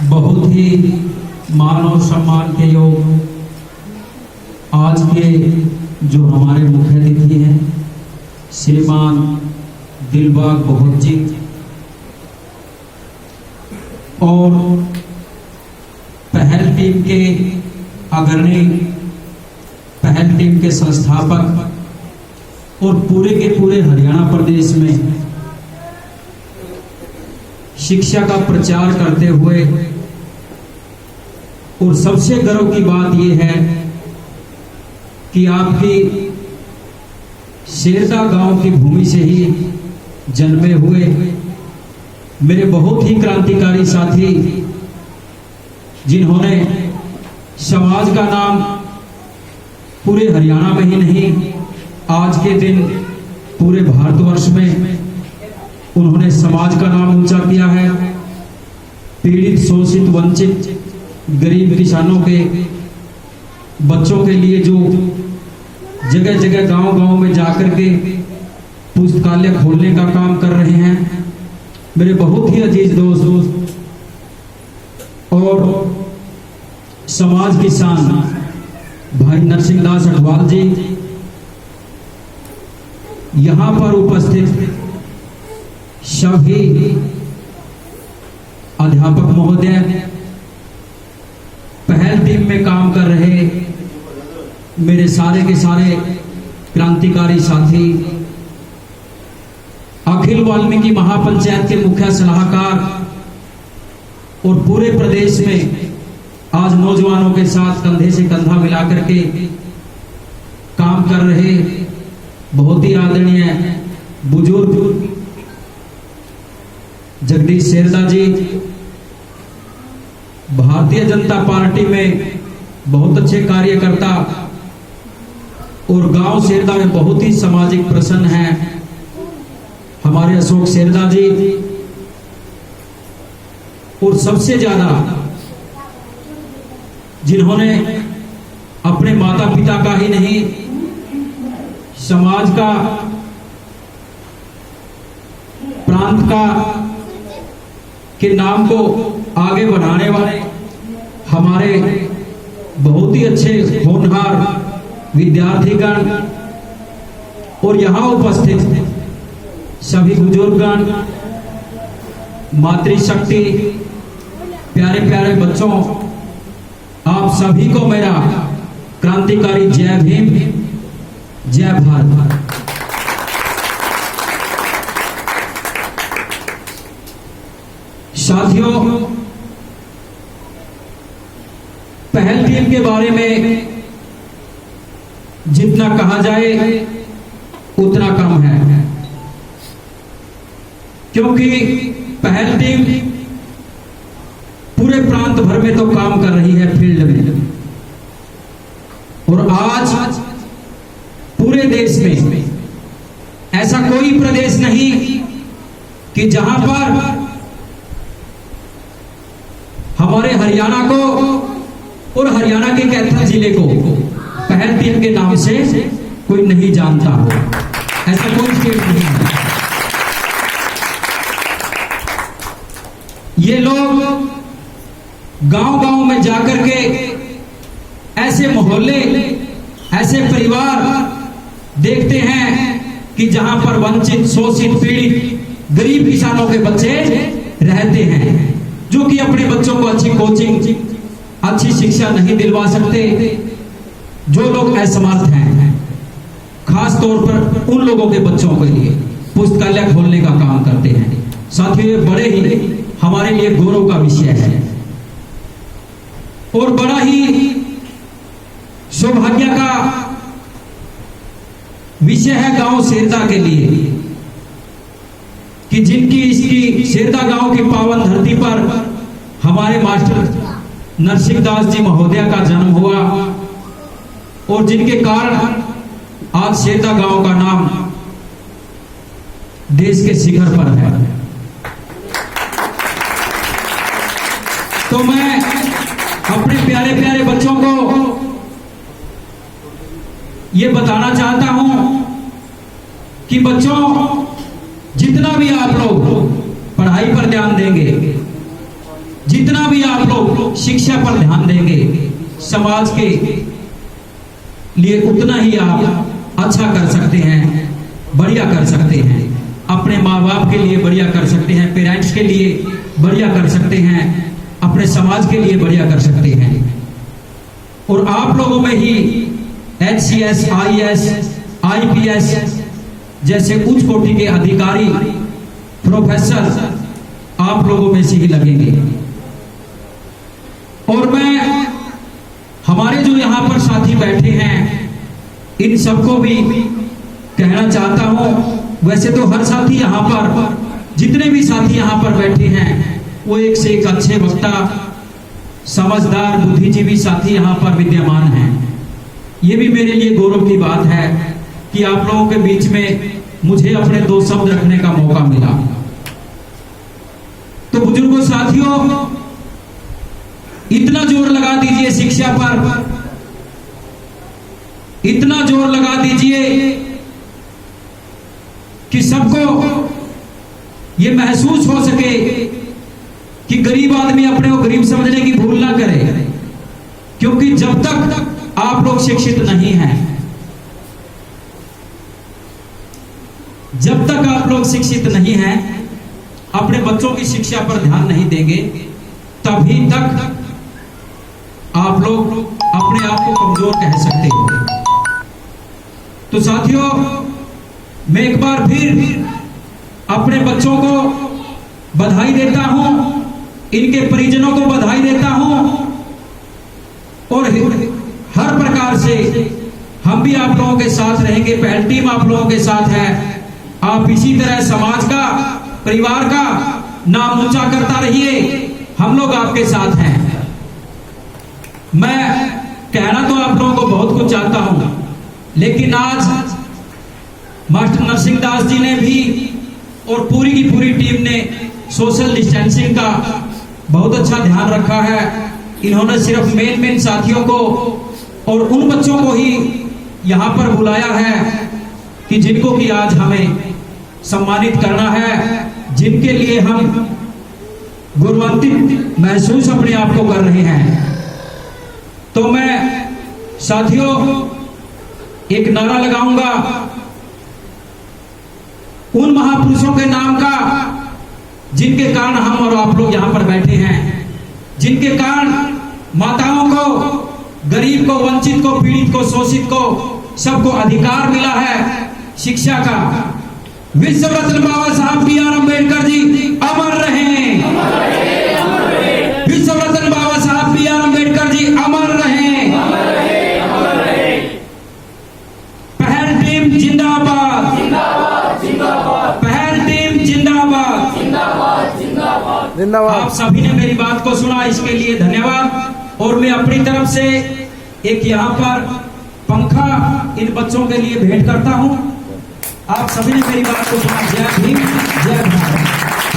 बहुत ही मान और सम्मान के योग आज के जो हमारे मुख्य अतिथि हैं श्रीमान दिलबाग बहुत जी और पहल टीम के अग्रणी, पहल टीम के संस्थापक और पूरे के पूरे हरियाणा प्रदेश में शिक्षा का प्रचार करते हुए, और सबसे गर्व की बात यह है कि आपकी शेरदा गांव की भूमि से ही जन्मे हुए मेरे बहुत ही क्रांतिकारी साथी, जिन्होंने समाज का नाम पूरे हरियाणा में ही नहीं, आज के दिन पूरे भारतवर्ष में उन्होंने समाज का नाम ऊंचा किया है। पीड़ित, शोषित, वंचित, गरीब किसानों के बच्चों के लिए जो जगह जगह गांव-गांव में जाकर के पुस्तकालय खोलने का काम कर रहे हैं, मेरे बहुत ही अजीज दोस्त और समाज की शान भाई नरसिंह दास अठवाल जी, यहां पर उपस्थित सभी अध्यापक महोदय, पहल टीम में काम कर रहे मेरे सारे के सारे क्रांतिकारी साथी, अखिल वाल्मीकि महापंचायत के मुख्य सलाहकार और पूरे प्रदेश में आज नौजवानों के साथ कंधे से कंधा मिलाकर के काम कर रहे बहुत ही आदरणीय बुजुर्ग जगदीश शेरदा जी, भारतीय जनता पार्टी में बहुत अच्छे कार्यकर्ता और गांव शेरदा में बहुत ही सामाजिक प्रसन्न हैं हमारे अशोक शेरदा जी, और सबसे ज्यादा जिन्होंने अपने माता पिता का ही नहीं, समाज का, प्रांत का के नाम को आगे बढ़ाने वाले हमारे बहुत ही अच्छे होनहार विद्यार्थीगण और यहां उपस्थित सभी बुजुर्गगण, मातृशक्ति, प्यारे प्यारे बच्चों, आप सभी को मेरा क्रांतिकारी जय भीम, जय भारत। साथियों, पहल टीम के बारे में जितना कहा जाए उतना कम है, क्योंकि पहल टीम पूरे प्रांत भर में तो काम कर रही है फील्ड में, और आज पूरे देश में ऐसा कोई प्रदेश नहीं कि जहां पर हमारे हरियाणा को और हरियाणा के कैथल जिले को पहल टीम के नाम से कोई नहीं जानता हो, ऐसा कोई स्टेट नहीं है। ये लोग गांव-गांव में जाकर के ऐसे मोहल्ले, ऐसे परिवार देखते हैं कि जहां पर वंचित, शोषित, पीड़ित, गरीब किसानों के बच्चे रहते हैं, जो कि अपने बच्चों को अच्छी कोचिंग, अच्छी शिक्षा नहीं दिलवा सकते, जो लोग असमर्थ हैं, खास तौर पर उन लोगों के बच्चों के लिए पुस्तकालय खोलने का काम करते हैं। साथियों, ये बड़े ही हमारे लिए गौरव का विषय है और बड़ा ही सौभाग्य का विषय है गांव शेरदा के लिए कि जिनकी इसकी शेरदा गांव की पावन धरती पर हमारे मास्टर नरसिंह दास जी महोदय का जन्म हुआ, और जिनके कारण आज शेरदा गांव का नाम देश के शिखर पर है। तो मैं अपने प्यारे प्यारे बच्चों को ये बताना चाहता हूं कि बच्चों, जितना भी आप लोग पढ़ाई पर ध्यान देंगे, जितना भी आप लोग शिक्षा पर ध्यान देंगे समाज के लिए उतना ही आप अच्छा कर सकते हैं, बढ़िया कर सकते हैं, अपने माँ बाप के लिए बढ़िया कर सकते हैं, पेरेंट्स के लिए बढ़िया कर सकते हैं, अपने समाज के लिए बढ़िया कर सकते हैं। और आप लोगों में ही HCS, IAS, IPS जैसे उच्च कोटि के अधिकारी, प्रोफेसर आप लोगों में से ही लगेंगे। और मैं हमारे जो यहाँ पर साथी बैठे हैं इन सबको भी कहना चाहता हूं, वैसे तो हर साथी यहाँ पर, जितने भी साथी यहाँ पर बैठे हैं वो एक से एक अच्छे वक्ता, समझदार, बुद्धिजीवी साथी यहाँ पर विद्यमान हैं। ये भी मेरे लिए गौरव की बात है कि आप लोगों के बीच में मुझे अपने दो शब्द रखने का मौका मिला। तो बुजुर्गों, साथियों, इतना जोर लगा दीजिए शिक्षा पर, इतना जोर लगा दीजिए कि सबको ये महसूस हो सके कि गरीब आदमी अपने को गरीब समझने की भूल ना करे। क्योंकि जब तक आप लोग शिक्षित नहीं हैं, जब तक आप लोग शिक्षित नहीं हैं, अपने बच्चों की शिक्षा पर ध्यान नहीं देंगे, तभी तक आप लोग अपने आप को कमजोर कह सकते हो। तो साथियों, मैं एक बार फिर अपने बच्चों को बधाई देता हूं, इनके परिजनों को बधाई देता हूं, और हर प्रकार से हम भी आप लोगों के साथ रहेंगे। पहल टीम आप लोगों के साथ है। आप इसी तरह समाज का, परिवार का नाम ऊंचा करता रहिए, हम लोग आपके साथ हैं। मैं कहना तो आप लोगों को बहुत कुछ चाहता हूं, लेकिन आज मास्टर नरसिंह दास जी ने भी और पूरी की पूरी टीम ने सोशल डिस्टेंसिंग का बहुत अच्छा ध्यान रखा है। इन्होंने सिर्फ मेन साथियों को और उन बच्चों को ही यहां पर बुलाया है कि जिनको कि आज हमें सम्मानित करना है, जिनके लिए हम गौरवान्वित महसूस अपने आप को कर रहे हैं। तो मैं साथियों एक नारा लगाऊंगा उन महापुरुषों के नाम का, जिनके कारण हम और आप लोग यहां पर बैठे हैं, जिनके कारण माताओं को, गरीब को, वंचित को, पीड़ित को, शोषित को, सबको अधिकार मिला है शिक्षा का। विश्व रत्न बाबा साहब B.R. अम्बेडकर जी अमर रहे, विश्व रत्न बाबा साहब B.R. अम्बेडकर जी अमर रहे। पहल टीम जिंदाबाद, पहल टीम जिंदाबाद, आप सभी ने मेरी बात को सुना, इसके लिए धन्यवाद। और मैं अपनी तरफ से एक यहाँ पर पंखा इन बच्चों के लिए भेंट करता हूँ। आप सभी ने मेरी बात को सुना। जय भीम, जय भारत।